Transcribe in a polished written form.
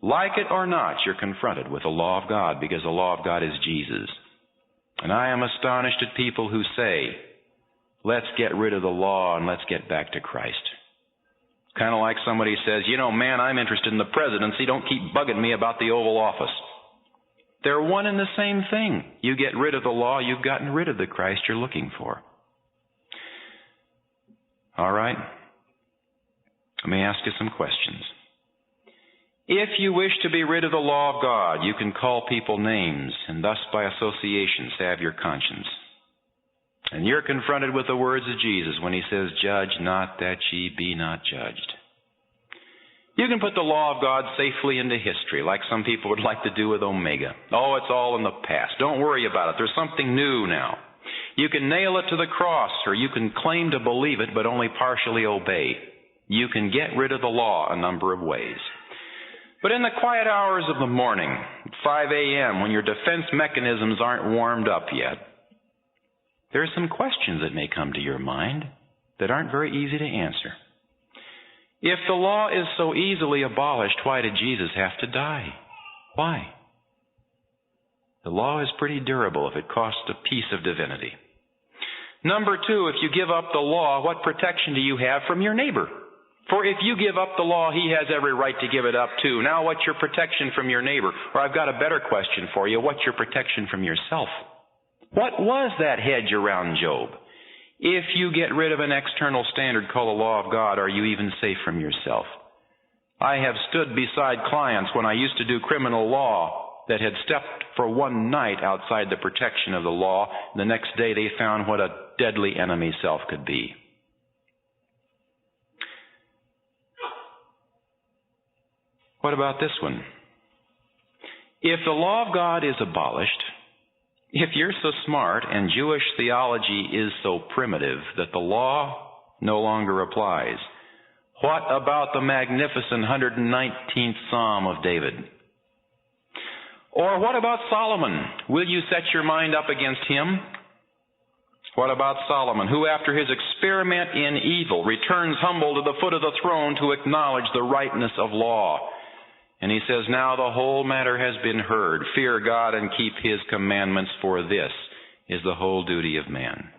Like it or not, you're confronted with the law of God, because the law of God is Jesus. And I am astonished at people who say, let's get rid of the law and let's get back to Christ. Kind of like somebody says, man, I'm interested in the presidency. Don't keep bugging me about the Oval Office. They're one and the same thing. You get rid of the law, you've gotten rid of the Christ you're looking for. All right? Let me ask you some questions. If you wish to be rid of the law of God, you can call people names and thus by association salve your conscience. And you're confronted with the words of Jesus when he says, judge not that ye be not judged. You can put the law of God safely into history, like some people would like to do with Omega. Oh, it's all in the past. Don't worry about it. There's something new now. You can nail it to the cross, or you can claim to believe it but only partially obey. You can get rid of the law a number of ways. But in the quiet hours of the morning, at 5 a.m., when your defense mechanisms aren't warmed up yet, there are some questions that may come to your mind that aren't very easy to answer. If the law is so easily abolished, why did Jesus have to die? Why? The law is pretty durable if it costs a piece of divinity. Number two, if you give up the law, what protection do you have from your neighbor? For if you give up the law, he has every right to give it up too. Now what's your protection from your neighbor? Or I've got a better question for you. What's your protection from yourself? What was that hedge around Job? If you get rid of an external standard called the law of God, are you even safe from yourself? I have stood beside clients when I used to do criminal law that had stepped for one night outside the protection of the law. The next day they found what a deadly enemy self could be. What about this one? If the law of God is abolished, if you're so smart and Jewish theology is so primitive that the law no longer applies, what about the magnificent 119th Psalm of David? Or what about Solomon? Will you set your mind up against him? What about Solomon, who after his experiment in evil returns humble to the foot of the throne to acknowledge the rightness of law? And he says, now the whole matter has been heard. Fear God and keep his commandments, for this is the whole duty of man.